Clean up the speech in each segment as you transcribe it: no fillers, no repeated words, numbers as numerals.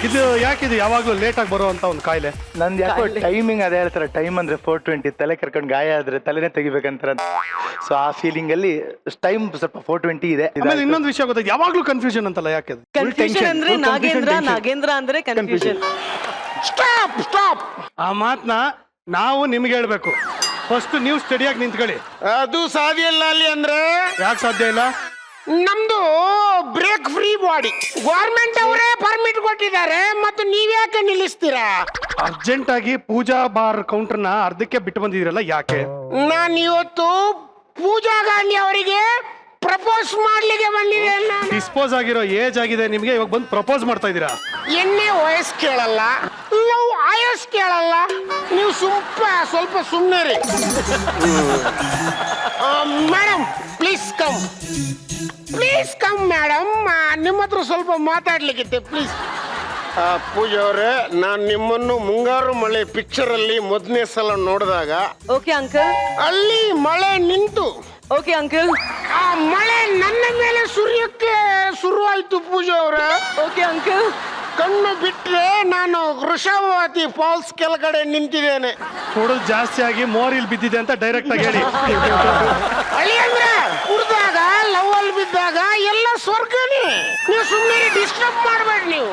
ಇದು ಯಾಕಿದು ಯಾವಾಗ್ಲೂ ಲೇಟ್ ಆಗಿ ಬರುವಂತ ಒಂದು ಕಾಯಿಲೆ? ನಂದು ಯಾಕೋ ಟೈಮಿಂಗ್ ಅದೇ ಹೇಳ್ತಾರೆ, ಟೈಮ್ ಅಂದ್ರೆ 4:20, ತಲೆ ಕರ್ಕೊಂಡು ಗಾಯ ಆದ್ರೆ ತಲೆನೇ ತೆಗಿಬೇಕಂತಾರ. ಸೊ ಆ ಫೀಲಿಂಗ್ ಅಲ್ಲಿ ಟೈಮ್ ಸ್ವಲ್ಪ 4:20 ಇದೆ. ಆಮೇಲೆ ಇನ್ನೊಂದು ವಿಷಯ ಗೊತ್ತಾಯ್ತು, ಯಾವಾಗ್ಲೂ ಕನ್ಫ್ಯೂಷನ್ ಅಂತಲ್ಲ, ಯಾಕೆ ಅದು? ಕನ್ಫ್ಯೂಷನ್ ಅಂದ್ರೆ ನಾಗೇಂದ್ರ ಅಂದ್ರೆ ಕನ್ಫ್ಯೂಷನ್. ಸ್ಟಾಪ್. ಆ ಮಾತನ್ನ ನಾವು ನಿಮ್ಗೆ ಹೇಳ್ಬೇಕು. ಫಸ್ಟ್ ನೀವು ಸ್ಟಡಿಯಾಗಿ ನಿಂತ್ಕೊಳ್ಳಿ. ಅದು ಸಾಧ್ಯ ಇಲ್ಲ ಅಲ್ಲಿ ಅಂದ್ರೆ. ಯಾಕೆ ಸಾಧ್ಯ ಇಲ್ಲ? ನಮ್ದು ಬ್ರೇಕ್ ಫ್ರೀ ಬಾಡಿ, ಗೌರ್ಮೆಂಟ್ ಅವರೇ ಪರ್ಮಿಟ್ ಕೊಟ್ಟಿದ್ದಾರೆ, ಮತ್ತು ನೀವ್ಯಾಕೆ ನಿಲ್ಲಿಸ್ತೀರಾ? ಅರ್ಜೆಂಟ್ ಆಗಿ ಪೂಜಾ ಬಾರ್ ಕೌಂಟರ್ನ ಅರ್ಧಕ್ಕೆ ಬಿಟ್ಟು ಬಂದಿದ್ದೀರಲ್ಲ, ಯಾಕೆ? ನಾನು ಇವತ್ತು ಪೂಜಾ ಗಾಂಧಿ ಅವರಿಗೆ ಪ್ರಪೋಸ್ ಮಾಡ್ಲಿಕ್ಕೆ ಬಂದಿದೆ. ಡಿಸ್ಪೋಸ್ ಆಗಿರೋ ಏಜ್ ಆಗಿದೆ ನಿಮ್ಗೆ, ಇವಾಗ ಬಂದು ಪ್ರಪೋಸ್ ಮಾಡ್ತಾ ಇದ್ದೀರಾ? ಎಣ್ಣೆ ವಯಸ್ಸು ಕೇಳಲ್ಲ, ಲವ್ ಆಯಸ್ ಕೇಳಲ್ಲ, ನೀವು ಸ್ವಲ್ಪ ಸುಮ್ಮನೆ ರೀ. ಮೇಡಮ್ ಪ್ಲೀಸ್ ಕಮ್ ಮೇಡಮ್, ನಿಮ್ಮ ಹತ್ರ ಸ್ವಲ್ಪ ಮಾತಾಡ್ಲಿಕ್ಕಿತ್ತೆ ಪ್ಲೀಸ್. ಪೂಜಾ ಅವರೇ, ನಾನು ನಿಮ್ಮನ್ನು ಮುಂಗಾರು ಮಳೆ ಪಿಕ್ಚರ್ ಅಲ್ಲಿ ಮೊದಲನೇ ಸಲ ನೋಡಿದಾಗ ಓಕೆ ಅಂಕಲ್, ಅಲ್ಲಿ ಮಳೆ ನಿಂತು ಓಕೆ ಅಂಕಲ್, ಆ ಮಳೆ ನನ್ನ ಮೇಲೆ ಸುರಿಯಕ್ಕೆ ಶುರುವಾಯ್ತು. ಪೂಜಾ ಅವರ ಓಕೆ ಅಂಕಲ್, ಕಣ್ಣು ಬಿಟ್ರೆ ನಾನು ವೃಷಭವತಿ ಫಾಲ್ಸ್ ಕೆಳಗಡೆ ನಿಂತಿದ್ದೇನೆ. ಕೊಡೋದು ಜಾಸ್ತಿ ಆಗಿ ಮೋರಿಲ್ ಬಿದ್ದಿದೆ ಅಂತ ಡೈರೆಕ್ಟ್ ಆಗಿ ಹೇಳಿ. ಅಳಿಯಂದ್ರೆ ಕುಡ್ದಾಗ ಲವ್ ಅಲ್ಲಿ ಬಿದ್ದಾಗ ಎಲ್ಲ ಸ್ವರ್ಗನೇ. ನೀವು ಸುಮ್ಮನೆ ಡಿಸ್ಟರ್ಬ್ ಮಾಡಬೇಡಿ. ನೀವು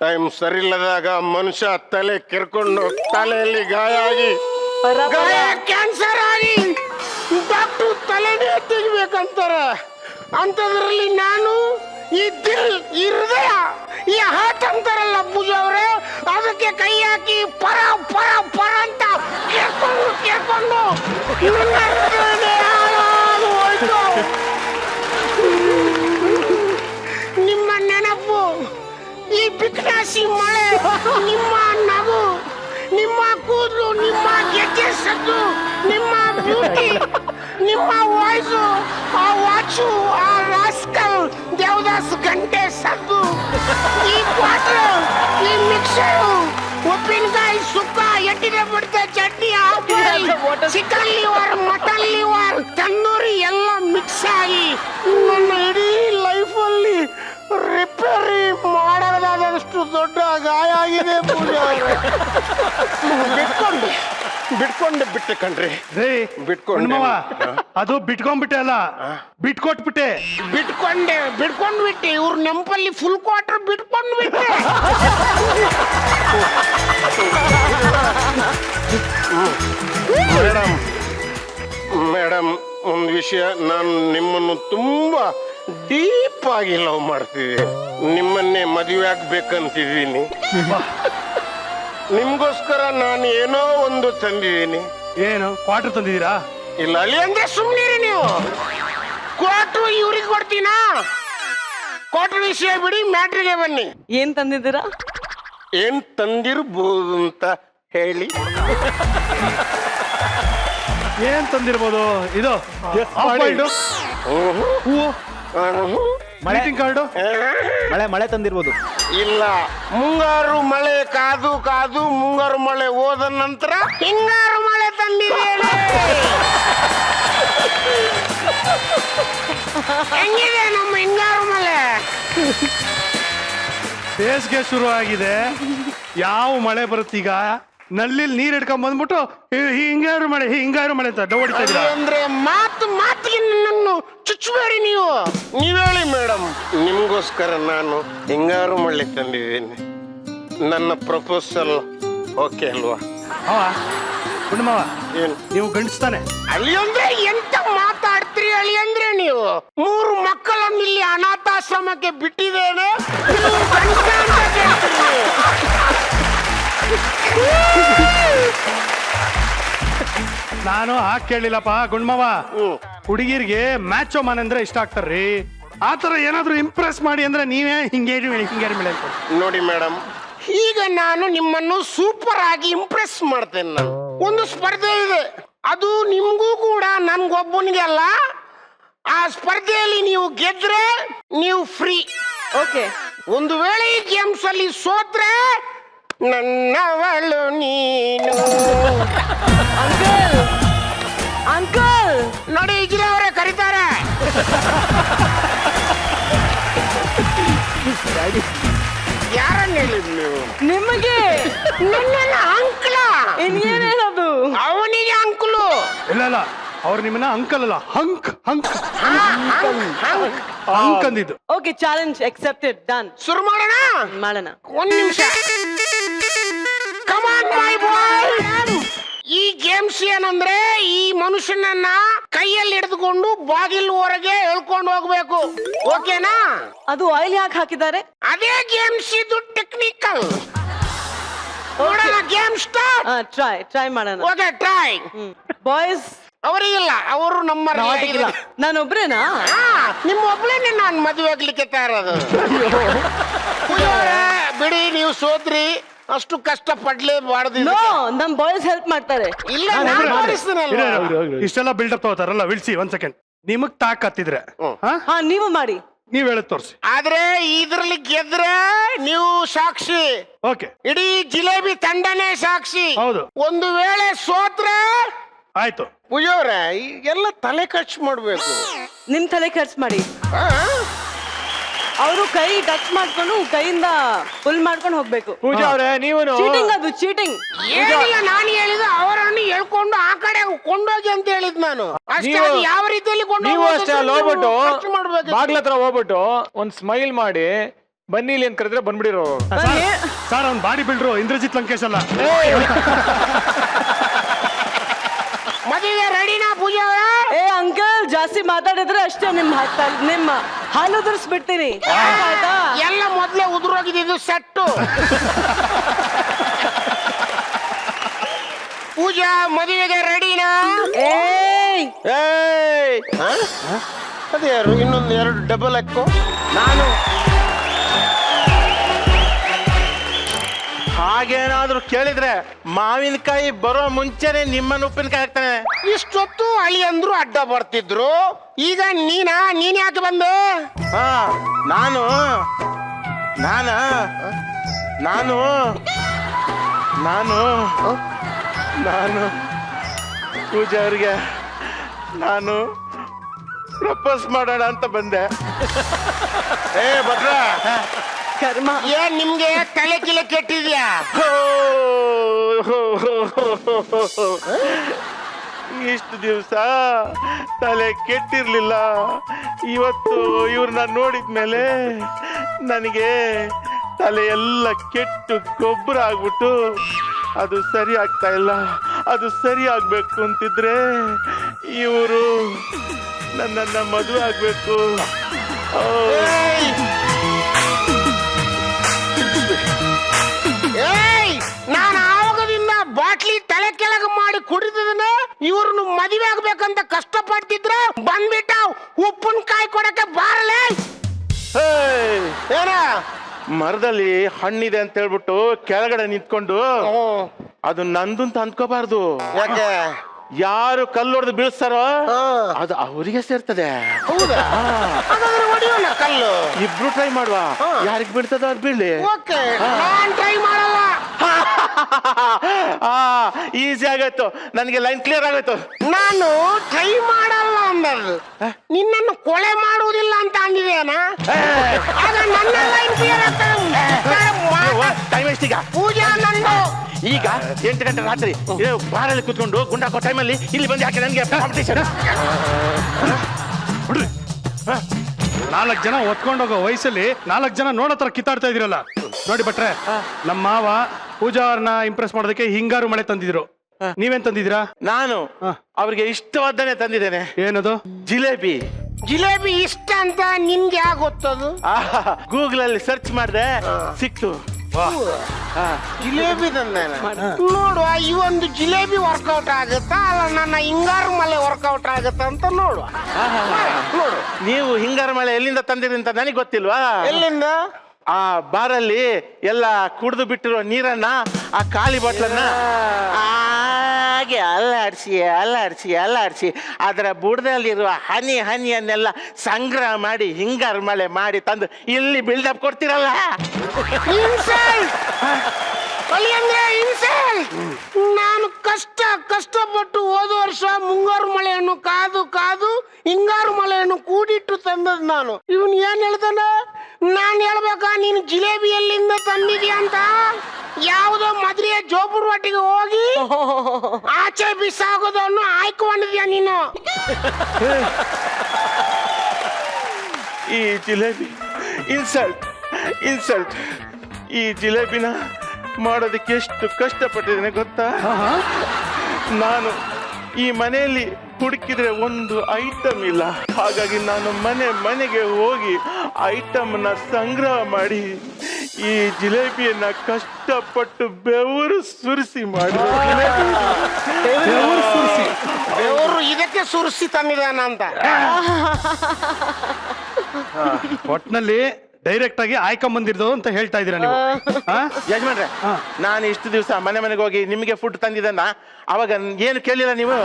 ಟೈಮ್ ಸರಿ ಇಲ್ಲದಾಗ ಮನುಷ್ಯ ತಲೆ ಕೆರ್ಕೊಂಡು ತಲೆಯಲ್ಲಿ ಗಾಯ ಆಗಿ ಕ್ಯಾನ್ಸರ್ ಆಗಿ ಡಾಕ್ಟರ್ ತಲೆನೇ ತೆಗಿಬೇಕಂತಾರೆ. ಅಂಥದ್ರಲ್ಲಿ ನಾನು ಈ ದಿಲ್, ಈ ಹೃದಯ, ಈ ಹಾರ್ಟ್ ಅಂತಾರಲ್ಲ ಪೂಜಾ ಅವರೇ, ಅದಕ್ಕೆ ಕೈ ಹಾಕಿ ಪರ ಪರ ಪರ ಅಂತ ಕೇಳ್ಕೊಂಡು ನನ್ನ ಹೃದಯನೇ ಹಾಳಾಗಿ ಹೋಯ್ತು. ನಿಮ್ಮ ನೆನಪು, ಈ ಬಿಕ್ನಾಸಿ ಮಳೆ, ನಿಮ್ಮ ನಗು, ನಿಮ್ಮ ಕೂದಲು, ನಿಮ್ಮ ಗೆಜ್ಜೆ ಸದ್ದು, ನಿಮ್ಮ ಬ್ಯೂಟಿ, ನಿಮ್ಮ ವಾಯ್ಸು, ಆ ವಾಚು, ಆ ರಾಸ್ಕಲ್ ದೇವದಾಸ್ ಗಂಟೆ ಸದ್ದು, ಈ ಪಾತ್ರೆ, ಈ ಮಿಕ್ಸರು, ಉಪ್ಪಿನಕಾಯಿ ಸುಕ್ಕ, ಎಟ್ಟಿಗೆ ಬಿಡ್ತ chutney, chicken liver, mutton liver, tandoori ಎಲ್ಲ ಮಿಕ್ಸ್ ಆಗಿ ನನ್ನ ಇಡೀ ಲೈಫಲ್ಲಿ ರಿಪೇರಿ ಮಾಡಲಾದಷ್ಟು ದೊಡ್ಡ ಗಾಯ ಆಗಿದೆ. ಪೂಜಾ ಬಿಟ್ಟೆ ಕಣ್ರಿ. ಬಿಟ್ಕೊಂಡು ಅದು ಬಿಟ್ಕೊಂಡ್ಬಿಟ್ಟೆ ಅಲ್ಲ, ಬಿಟ್ಕೊಟ್ಬಿಟ್ಟೆ. ಬಿಟ್ಕೊಂಡ್ಬಿಟ್ಟೆ. ಇವ್ರ ನೆಂಪಲ್ಲಿ ಫುಲ್ ಕ್ವಾರ್ಟರ್ ಬಿಟ್ಕೊಂಡ್ಬಿಟ್ಟೆ. ಮೇಡಮ್ ಒಂದು ವಿಷಯ, ನಾನು ನಿಮ್ಮನ್ನು ತುಂಬಾ ಡೀಪ್ ಆಗಿ ಲವ್ ಮಾಡ್ತಿದ್ದೆ. ನಿಮ್ಮನ್ನೇ ಮದುವೆ ಆಗ್ಬೇಕಂತಿದ್ದೀನಿ. ನಿಮ್ಗೋಸ್ಕರ ನಾನು ಏನೋ ಒಂದು ತಂದಿದ್ದೀನಿ. ಏನು ಕ್ವಾರ್ಟರ್ ತಂದಿದ್ದೀರಾ? ಇಲ್ಲ ಅಲ್ಲಿ ಅಂದ್ರೆ ಸುಮ್ಮನಿರಿ ನೀವು. ಕ್ವಾರ್ಟರ್ ಇವ್ರಿಗೆ ಕೊಡ್ತೀನಾ? ಕ್ವಾರ್ಟರ್ ವಿಷಯ ಬಿಡಿ, ಮ್ಯಾಟ್ರಿಗೆ ಬನ್ನಿ. ಏನ್ ತಂದಿದ್ದೀರಾ? ಏನ್ ತಂದಿರ್ಬೋದು ಅಂತ ಹೇಳಿ. ಏನ್ ತಂದಿರ್ಬೋದು? ಇದು ಹೂವು, ಮೀಟಿಂಗ್ ಕಾರ್ಡು, ಮಳೆ ತಂದಿರ್ಬೋದು. ಇಲ್ಲ, ಮುಂಗಾರು ಮಳೆ ಕಾದು ಮುಂಗಾರು ಮಳೆ ಹೋದ ನಂತರ ಹಿಂಗಾರು ಮಳೆ ತಂದಿದ್ದೇನೆ. ಹೆಂಗಿದೆ ನಮ್ಮ ಹಿಂಗಾರು ಮಳೆ? ಬೇಸಿಗೆ ಶುರು ಆಗಿದೆ, ಯಾವ ಮಳೆ ಬರುತ್ತೀಗ? ನಲ್ಲಿ ನೀರ್ ಹಿಡ್ಕೊಂಡ್ ಬಂದ್ಬಿಟ್ಟು ಹಿಂಗಾರು ಮಳೆ ಅಂತ ಹೊಡಿತಾ ಇದ್ದೀರಾ. ಅಂದ್ರೆ ಮಾತಿಗೆ ನನ್ನನ್ನು ಚುಚ್ಚಬೇಡಿ ನೀವು. ನೀವ್ ಹೇಳಿ ಮೇಡಮ್, ನಿಮ್ಗೋಸ್ಕರ ನಾನು ಹಿಂಗಾರು ಮಳೆ ತಂದಿದ್ದೀನಿ. ನನ್ನ ಪ್ರಪೋಸಲ್ ಓಕೆ ಅಲ್ವಾ? ಹುಣ್ಣುಮಾವ, ಏನು ನೀವು ಗಂಡಿಸ್ತಾನೆ? ಅಲ್ಲಿ ಅಂದ್ರೆ ಎಂತ ಮಾತಾಡ್ತೀರಿ? ಅಲ್ಲಿ ಅಂದ್ರೆ ನೀವು 3 ಮಕ್ಕಳನ್ನು ಇಲ್ಲಿ ಅನಾಥಾಶ್ರಮಕ್ಕೆ ಬಿಟ್ಟಿದ್ದೇನೆ. ನಾನು ಹಾಗೆ ಕೇಳಲಿಲ್ಲಪ್ಪ ಗುಂಡ್ಮವ. ಹುಡುಗಿರ್ಗೆ ಮ್ಯಾಚೋ ಮನ್ ಅಂದ್ರೆ ಇಷ್ಟ ಆಗ್ತಾರ್ರಿ. ಆತರ ಏನಾದ್ರು ಇಂಪ್ರೆಸ್ ಮಾಡಿ ಅಂದ್ರೆ ನೀವೇ ಹಿಂಗೇರಿ ಮೇಲೆ ನೋಡಿ ಮೇಡಮ್, ಈಗ ನಾನು ನಿಮ್ಮನ್ನು ಸೂಪರ್ ಆಗಿ ಇಂಪ್ರೆಸ್ ಮಾಡ್ತೇನೆ. ನಾನು ಒಂದು ಸ್ಪರ್ಧೆ ಇದೆ, ಅದು ನಿಮ್ಗೂ ಕೂಡ ನನ್ಗೊಬ್ಬನಿಗೆ ಅಲ್ಲ. ಆ ಸ್ಪರ್ಧೆಯಲ್ಲಿ ನೀವು ಗೆದ್ರೆ ನೀವು ಫ್ರೀ. ಓಕೆ. ಒಂದು ವೇಳೆ ಈ ಗೇಮ್ಸ್ ಅಲ್ಲಿ ಸೋತ್ರೆ ನನ್ನವಳು ನೀನು. ಅಂಕಲ್ ಅಂಕಲ್ ನೋಡಿ, ಇಜ್ರೆ ಅವರೇ ಕರೀತಾರೆ. ಯಾರ ಹೇಳಿದ್ ನೀವು ನಿಮಗೆ ನನ್ನ ಅಂಕ್ಲ ಇನ್ನೇನೇನದು ಅವನಿಗೆ ಅಂಕುಲು ಇಲ್ಲ ಅವ್ರು ನಿಮ್ಮನ್ನ ಅಂಕಲ್ ಅಲ್ಲ ಹಂಕ್ ಅಂದಿದ್ದು. ಓಕೆ ಚಾಲೆಂಜ್ ಎಕ್ಸೆಪ್ಟೆಡ್ ಡನ್ ಶುರು ಮಾಡೋಣ ಮಾಡೋಣ. ಒಂದ್ ನಿಮಿಷ ಕಮಾನ್ ಮೈ ಬಾಯ್. ಈ ಗೇಮ್ಸ್ ಏನಂದ್ರೆ ಈ ಮನುಷ್ಯನನ್ನ ಕೈಯಲ್ಲಿ ಹಿಡಿದುಕೊಂಡು ಬಾಗಿಲು ಹೊರಗೆ ಎಳ್ಕೊಂಡು ಹೋಗ್ಬೇಕು. ಓಕೆನಾ? ಅದು ಆಯಿಲ್ ಯಾಕೆ ಹಾಕಿದ್ದಾರೆ? ಅದೇ ಗೇಮ್ಸ್ ಇದು ಟೆಕ್ನಿಕಲ್. ನೋಡೋಣ ಗೇಮ್ ಸ್ಟಾರ್ಟ್. ಟ್ರೈ ಮಾಡೋಣ. Okay try. ಬಾಯ್ಸ್ ಅವರಿಗಿಲ್ಲ, ಅವರು ನಮ್ಮ ನಾನೊಬ್ರೇನಾ? ನಿಮ್ಮ ಒಬ್ಳೇನೆ ನಾನು ಮದುವೆ ಆಗ್ಲಿಕ್ಕೆ ತಯಾರದು. ಬಿಡಿ, ನೀವು ಸೋತ್ರಿ, ಅಷ್ಟು ಕಷ್ಟ ಪಡ್ಲೇಬಾರ್ದು. ನೋ, ನಮ್ ಬಾಯ್ಸ್ ಹೆಲ್ಪ್ ಮಾಡ್ತಾರೆ. ಇಲ್ಲ, ನಾನು ಮಾಡಿಸ್ತೀನಲ್ವಾ? ಇಷ್ಟೆಲ್ಲ ಬಿಲ್ಡಪ್ ತಗೋತಾರಲ್ಲ, ವಿಳ್ಸಿ ಒಂದ್ ಸೆಕೆಂಡ್. ನಿಮಗ್ ತಾಕತ್ತಿದ್ರೆ ಹಾ ನೀವು ಮಾಡಿ, ನೀವ್ ಹೇಳದ್ ತೋರ್ಸಿ. ಆದ್ರೆ ಇದ್ರಲ್ಲಿ ಗೆದ್ರೆ ನೀವು ಸಾಕ್ಷಿ. ಓಕೆ, ಇಡೀ ಜಿಲೇಬಿ ತಂಡನೇ ಸಾಕ್ಷಿ. ಹೌದು. ಒಂದು ವೇಳೆ ಸೋತ್ರೆ ಆಯ್ತು. ಪೂಜಾವ್ರೆ ಎಲ್ಲ ತಲೆ ಖರ್ಚು ಮಾಡ್ಬೇಕು. ನಿಮ್ ತಲೆ ಖರ್ಚು ಮಾಡಿ. ಅವರು ಕೈ ಟಚ್ ಮಾಡ್ಕೊಂಡು ಕೈಯಿಂದ ಫುಲ್ ಮಾಡ್ಕೊಂಡು ಹೋಗ್ಬೇಕು. ಪೂಜಾ ಅವ್ರೆ ನೀವು ಚೀಟಿಂಗ್, ಅದು ಚೀಟಿಂಗ್. ಏನಿಲ್ಲ, ನಾನು ಹೇಳಿದ ಅವರನ್ನು ಹೇಳ್ಕೊಂಡು ಆ ಕಡೆ ಕೊಂಡೋಗಿ ಅಂತ ಹೇಳಿದ್ ನಾನು ಅಷ್ಟೇ. ಅದು ಯಾವ ರೀತಿಯಲ್ಲಿ ನೀವು ಅಷ್ಟೇ ಅಲ್ಲಿ ಹೋಗ್ಬಿಟ್ಟು ಮಾಡ್ಬೇಕು. ಬಾಗ್ಲ ಹತ್ರ ಹೋಗ್ಬಿಟ್ಟು ಒಂದ್ ಸ್ಮೈಲ್ ಮಾಡಿ ಬನ್ನಿ ಇಲ್ಲಿ ಅಂತ ಕರೆದ್ರೆ ಬಂದ್ಬಿಡಿರೋ. ಸರ್ ಅವ್ನ್ ಬಾಡಿ ಬಿಲ್ಡ್ರು ಇಂದ್ರಜಿತ್ ಲಂಕೇಶ್ ಅಲ್ಲ. ಮದುವೆ ರೆಡಿನಾ ಪೂಜಾ? ಏ ಅಂಕಲ್, ಜಾಸ್ತಿ ಮಾತಾಡಿದ್ರೆ ಅಷ್ಟೇ ನಿಮ್ಮ ಹಾಲು ಉದುರಿಸ್ಬಿಡ್ತೀನಿ. ಆಯ್ತಾ? ಎಲ್ಲ ಮೊದ್ಲೇ ಉದುರೋಗಿದ್ದು ಸೆಟ್ಟು. ಪೂಜಾ ಮದುವೆಗೆ ರೆಡಿನಾ? ಏಯ್ ಅದೇ ಯಾರು? ಇನ್ನೊಂದು 2 ಡಬಲ್ ಹಾಕೋ. ನಾನು ಹಾಗೇನಾದ್ರೂ ಕೇಳಿದ್ರೆ ಮಾವಿನಕಾಯಿ ಬರೋ ಮುಂಚೆನೆ ನಿಮ್ಮನ್ನ ಉಪ್ಪಿನಕಾಯಿ ಹಾಕ್ತಾನೆ. ಇಷ್ಟೊತ್ತು ಅಳಿ ಅಂದ್ರು ಅಡ್ಡ ಬರ್ತಿದ್ರು, ಈಗ ನೀನ್ ಯಾಕೆ ಬಂದೆ? ಹಾ ನಾನು ನಾನು ನಾನು ನಾನು ನಾನು ಪೂಜಾ ಅವ್ರಿಗೆ ನಾನು ಪ್ರಪೋಸ್ ಮಾಡೋಣ ಅಂತ ಬಂದೆ. ಏ ಭದ್ರ, ಕರ್ಮ. ಏನ್ ನಿಮ್ಗೆ ತಲೆ ಕಿಲೆ ಕೆಟ್ಟಿದ್ಯಾ? ಇಷ್ಟು ದಿವಸ ತಲೆ ಕೆಟ್ಟಿರ್ಲಿಲ್ಲ. ಇವತ್ತು ಇವ್ರನ್ನ ನೋಡಿದ್ಮೇಲೆ ನನಗೆ ತಲೆ ಎಲ್ಲ ಕೆಟ್ಟು ಗೊಬ್ಬರ ಆಗ್ಬಿಟ್ಟು ಅದು ಸರಿ ಆಗ್ತಾ ಇಲ್ಲ. ಅದು ಸರಿ ಆಗ್ಬೇಕು ಅಂತಿದ್ರೆ ಇವರು ನನ್ನನ್ನ ಮದುವೆ ಆಗ್ಬೇಕು. ನಾನು ಆವಾಗದಿಂದ ಬಾಟ್ಲಿ ತಲೆ ಕೆಳಗೆ ಮಾಡಿ ಕುಡಿದನ, ಇವ್ರನ್ನು ಮದುವೆ ಆಗ್ಬೇಕಂತ ಕಷ್ಟಪಡ್ತಿದ್ರೆ ಬಂದ್ಬಿಟ್ಟ ಉಪ್ಪಿನಕಾಯಿ ಕೊಡಕ್ಕೆ ಬಾರಲೇ. ಏನ ಮರದಲ್ಲಿ ಹಣ್ಣಿದೆ ಅಂತ ಹೇಳ್ಬಿಟ್ಟು ಕೆಳಗಡೆ ನಿಂತ್ಕೊಂಡು ಅದು ನಂದು ಅಂತ ಅಂದ್ಕೋಬಾರ್ದು. ಯಾಕೆ? ಯಾರು ಕಲ್ಲು ಹೊಡೆದು ಬೀಳ್ಸ್ತಾರೋ ಅದು ಅವರಿಗೆ ಸೇರ್ತದೆ. ಹೌದಾ? ಹಾಗಾದ್ರೆ ಹೊಡಿಯೋಣ ಕಲ್ಲು. ಇಬ್ರು ಟ್ರೈ ಮಾಡುವ, ಯಾರಿಗ್ ಬೀಳ್ತದೋ ಅದು ಬೀಳ್ಲಿ. ಓಕೆ, ನಾನ್ ಟ್ರೈ ಮಾಡಲ್ಲ. ಈಸಿ ಆಗೋಯ್ತು, ನನಗೆ ಲೈನ್ ಕ್ಲಿಯರ್ ಆಗೋಯ್ತು. ನಾನು ಟ್ರೈ ಮಾಡಲ್ಲ ಅಂದದ್ದು, ನಿನ್ನನ್ನು ಕೊಲೆ ಮಾಡುವುದಿಲ್ಲ ಅಂತ ಅಂದಿದ್ದೇನ? ಆಗ ನನ್ನ ಲೈನ್ ಕ್ಲಿಯರ್ ಟೈಮ್ ಎಷ್ಟೀಗ? ಪೂಜಾ ನಂದು. ಈಗ 8 ಗಂಟೆ ರಾತ್ರಿ ಬಾರಲ್ಲಿ ಕೂತ್ಕೊಂಡು ಗುಂಡಾಕೋ ಟೈಮಲ್ಲಿ ಇಲ್ಲಿ ಬಂದು ಯಾಕೆ ನನಗೆ ಕಾಂಪಿಟೇಷನ್? ಬಿಡ್ರಿ, 4 ಜನ ಒತ್ಕೊಂಡೋಗೋ ವಯಸ್ಸಲ್ಲಿ 4 ಜನ ನೋಡೋತರ ಕಿತ್ತಾಡ್ತಾ ಇದಿರಲ್ಲ. ನೋಡಿ ಭಟ್ರೆ, ನಮ್ಮ ಮಾವ ಪೂಜಾ ಅವ್ರನ್ನ ಇಂಪ್ರೆಸ್ ಮಾಡೋದಕ್ಕೆ ಹಿಂಗಾರು ಮಳೆ ತಂದಿದ್ರು. ನೀವೇನ್ ತಂದಿದ್ದೀರಾ? ನಾನು ಅವ್ರಿಗೆ ಇಷ್ಟವಾದ್ದನ್ನೇ ತಂದಿದ್ದೇನೆ. ಏನದು? ಜಿಲೇಬಿ. ಜಿಲೇಬಿ ಇಷ್ಟ ಅಂತ ನಿಮ್ಗೆ ಯಾಕೆ ಗೊತ್ತದು? ಗೂಗಲ್ ಅಲ್ಲಿ ಸರ್ಚ್ ಮಾಡಿದೆ, ಸಿಕ್ತು. ಜಿಲೇಬಿ ತಂದೇನೆ. ನೋಡುವ, ಈ ಒಂದು ಜಿಲೇಬಿ ವರ್ಕೌಟ್ ಆಗುತ್ತಾ ಅಲ್ಲ ನನ್ನ ಹಿಂಗಾರು ಮಳೆ ವರ್ಕೌಟ್ ಆಗುತ್ತಾ ಅಂತ ನೋಡುವ. ನೋಡು, ನೀವು ಹಿಂಗಾರು ಮಳೆ ಎಲ್ಲಿಂದ ತಂದಿರಿ ಅಂತ ನನಗೆ ಗೊತ್ತಿಲ್ವಾ? ಎಲ್ಲಿಂದ? ಆ ಬಾರಲ್ಲಿ ಎಲ್ಲ ಕುಡಿದು ಬಿಟ್ಟಿರೋ ನೀರನ್ನ, ಆ ಖಾಲಿ ಬಾಟ್ಲನ್ನ ಹಾಗೆ ಅಲ್ಲಾಡಿಸಿ ಅದರ ಬುಡದಲ್ಲಿರುವ ಹನಿಯನ್ನೆಲ್ಲ ಸಂಗ್ರಹ ಮಾಡಿ ಹಿಂಗಾರು ಮಳೆ ಮಾಡಿ ತಂದು ಇಲ್ಲಿ ಬಿಲ್ಡಪ್ ಕೊಡ್ತಿರಲ್ಲ. ನಾನು ಕಷ್ಟಪಟ್ಟು ಹೋದ ವರ್ಷ ಮುಂಗಾರು ಮಳೆಯನ್ನು ಕಾದು ಹಿಂಗಾರು ಮಳೆಯನ್ನು ಕೂಡಿಟ್ಟು ತಂದದ್ ನಾನು. ಇವನ್ ಏನ್ ಹೇಳ್ತಾನ? ನಾನ್ ಹೇಳ್ಬೇಕಾ ನೀನು ಜಿಲೇಬಿ ಎಲ್ಲಿಂದ ತಂದಿದ್ಯಾ ಒಟ್ಟಿಗೆ ಹೋಗಿ ಆಚೆ ಬಿಸಾಗೋದನ್ನು ಆಯ್ಕೊಂಡಿದ್ಯಾ ನೀನು? ಈ ಜಿಲೇಬಿ ಇನ್ಸಲ್ಟ್ ಇನ್ಸಲ್ಟ್. ಈ ಜಿಲೇಬಿನ ಮಾಡೋದಕ್ಕೆ ಎಷ್ಟು ಕಷ್ಟಪಟ್ಟಿದ್ದೇನೆ ಗೊತ್ತಾ? ನಾನು ಈ ಮನೆಯಲ್ಲಿ ಹುಡುಕಿದ್ರೆ ಒಂದು ಐಟಮ್ ಇಲ್ಲ. ಹಾಗಾಗಿ ನಾನು ಮನೆಗೆ ಹೋಗಿ ಐಟಮ್ನ ಸಂಗ್ರಹ ಮಾಡಿ ಈ ಜಿಲೇಬಿಯನ್ನ ಕಷ್ಟಪಟ್ಟು ಬೆವರು ಸುರಿಸಿ ಮಾಡಿದೆ. ದೇವರು ಇದಕ್ಕೆ ಸುರಿಸಿ ತಂದಿದಾನ ಅಂತ. ಒಟ್ನಲ್ಲಿ ಡೈರೆಕ್ಟ್ ಆಗಿ ಆಯ್ಕೊಂಬಂದಿರ್ದು ಅಂತ ಹೇಳ್ತಾ ಇದೀರಾ ನೀವು? ಆ? ಯಜಮಾನ್ರೆ, ನಾನು ಇಷ್ಟು ದಿವಸ ಮನೆಗೆ ಹೋಗಿ ನಿಮಗೆ ಫುಡ್ ತಂದಿದ್ದನ್ನ ಅವಾಗ ಏನು ಕೇಳಿಲ್ಲ ನೀವು?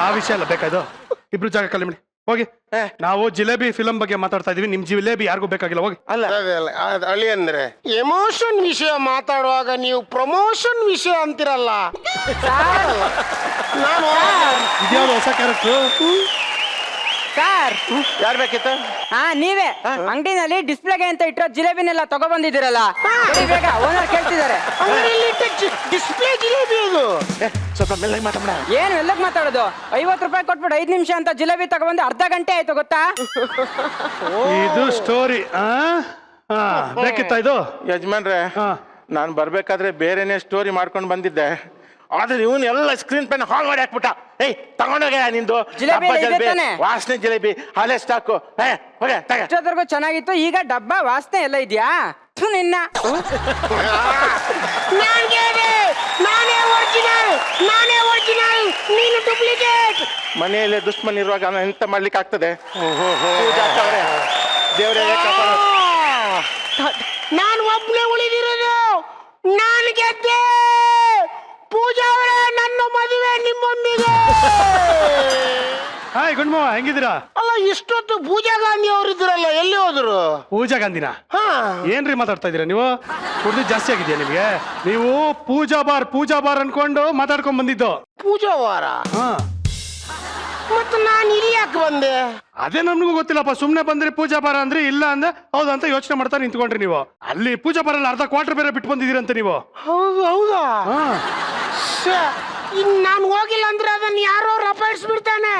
ಆ ವಿಷಯ ಅಲ್ಲ ಬೇಕಾಯ್ತು. ಇಬ್ರು ಜಾಗ ಕಲಿ ಮಾಡಿ ಹೋಗಿ. ನಾವು ಜಿಲೇಬಿ ಫಿಲಂ ಬಗ್ಗೆ ಮಾತಾಡ್ತಾ ಇದೀವಿ. ನಿಮ್ ಜಿಲೇಬಿ ಯಾರಿಗೂ ಬೇಕಾಗಿಲ್ಲ, ಹೋಗಿ. ಅಲ್ಲ ಅಳಿ ಅಂದ್ರೆ ಎಮೋಷನ್ ವಿಷಯ ಮಾತಾಡುವಾಗ ನೀವು ಪ್ರಮೋಷನ್ ವಿಷಯ ಅಂತಿರಲ್ಲ. ನಾನು ಇದ್ಯಾವ್ದು ಹೊಸ ಕ್ಯಾರೆಕ್ಟರ್? ಸರ್ ಯಾರು ಬೇಕಿತ್ತು? ನೀವೇ ಅಂಗಡಿನಲ್ಲಿ ಡಿಸ್ಪ್ಲೇಗೆ ಅಂತ ಇಟ್ಟಿರೋ ಜಿಲೇಬಿನೆಲ್ಲ ತಗೊಬಂದಿದ್ದೀರಲ್ಲ, ಬೇಗ ಓನರ್ ಕೇಳ್ತಿದ್ದಾರೆ. ಡಿಸ್ಪ್ಲೇ ಜಿಲೇಬಿ ಅದು. ಸ್ವಲ್ಪ ಮೆಲ್ಲಗೆ ಮಾತಾಡ. ಏನು ಎಲ್ಲಕ್ ಮಾತಾಡೋದು? 50 ರೂಪಾಯಿ ಕೊಟ್ಬಿಟ್ಟು 5 ನಿಮಿಷ ಅಂತ ಜಿಲೇಬಿ ತಗೊಬಂದು ಅರ್ಧ ಗಂಟೆ ಆಯ್ತು ಗೊತ್ತಾ? ಇದು ಸ್ಟೋರಿ. ಬೇಕಿತ್ತ ಇದು? ಯಜಮಾನ್ರೆ, ನಾನು ಬರ್ಬೇಕಾದ್ರೆ ಬೇರೆನೆ ಸ್ಟೋರಿ ಮಾಡ್ಕೊಂಡು ಬಂದಿದ್ದೆ. ಆದ್ರೆ ಇವನು ಎಲ್ಲ ಸ್ಕ್ರೀನ್ ಪೆನ್ ಹಾಲ್ ಮಾಡಿ ಹಾಕ್ಬಿಟ್ಟ. ಏಯ್ ತಗೊಂಡೋಗ ನಿಂದು ಜಿಲೇಬಿ ಡಬ್ಬ ಇದೆ ಜಿಲೇಬಿ, ತಾನೆ? ವಾಸನೆ ಜಿಲೇಬಿ, ಹಳೆ ಸ್ಟಾಕು. ಇಷ್ಟೊತ್ತರ್ಗು ಚೆನ್ನಾಗಿತ್ತು, ಈಗ ಡಬ್ಬ ವಾಸನೆ ಎಲ್ಲ ಇದ್ಯಾ? ನಿನ್ನ ನಾನೇ ಒರಿಜಿನಲ್, ನೀನು ಡೂಪ್ಲಿಕೇಟ್. ಮನೆಯಲ್ಲೇ ದುಶ್ಮನ್ ಇರುವಾಗ ನಾನು ಎಂತ ಮಾಡ್ಲಿಕ್ಕೆ ಆಗ್ತದೆ? ದೇವರೇ ನಾನು ಒಬ್ಬನೇ ಉಳಿದಿರೋದು. ನಾನು ಗೆದ್ದೆ. ಪೂಜಾ ಅವರೇ, ನನ್ನ ಮದುವೆ ನಿಮ್ಮೊಂದಿಗೆ. ಹಾಯ್ ಗುಂಡ್ಮವ, ಹೆಂಗಿದ್ದೀರಾ? ಅಲ್ಲ, ಇಷ್ಟೊತ್ತು ಪೂಜಾ ಗಾಂಧಿ ಅವರು ಇದ್ರಲ್ಲ, ಎಲ್ಲಿ ಹೋದ್ರು? ಪೂಜಾ ಗಾಂಧಿನ? ಹಾ, ಏನ್ರಿ ಮಾತಾಡ್ತಾ ಇದೀರಾ ನೀವು? ಕುಡ್ದು ಜಾಸ್ತಿ ಆಗಿದ್ಯಾ ನಿಮ್ಗೆ? ನೀವು ಪೂಜಾ ಬಾರ್ ಅನ್ಕೊಂಡು ಮಾತಾಡ್ಕೊಂಡ್ ಬಂದಿದ್ದು. ಪೂಜಾ ವಾರ. ಹಾ, ಮತ್ತೆ ನಾನು ಇಲ್ಲಿ ಯಾಕೆ ಬಂದೆ? ಅದೇ ನಮ್ಗೂ ಗೊತ್ತಿಲ್ಲಪ್ಪ. ಸುಮ್ನೆ ಬಂದ್ರಿ ಪೂಜಾ ಬಾರ ಅಂದ್ರೆ ಇಲ್ಲ ಅಂದ ಹೌದಾ ಅಂತ ಯೋಚನೆ ಮಾಡ್ತಾ ನಿಂತ್ಕೊಂಡ್ರಿ ನೀವು. ಅಲ್ಲಿ ಪೂಜಾ ಬಾರಲ್ಲಿ ಅರ್ಧ ಕ್ವಾರ್ಟರ್ ಬೇರೆ ಬಿಟ್ಟು ಬಂದಿದ್ದೀರಂತ ನೀವು. ಹೌದಾ? ಹಾ, ಇನ್ ನಾನು ಹೋಗಿಲ್ಲ ಅಂದ್ರೆ ಅದನ್ನ ಯಾರೋ ರಪಾಯಿಸ್ಬಿಡ್ತಾನೆ.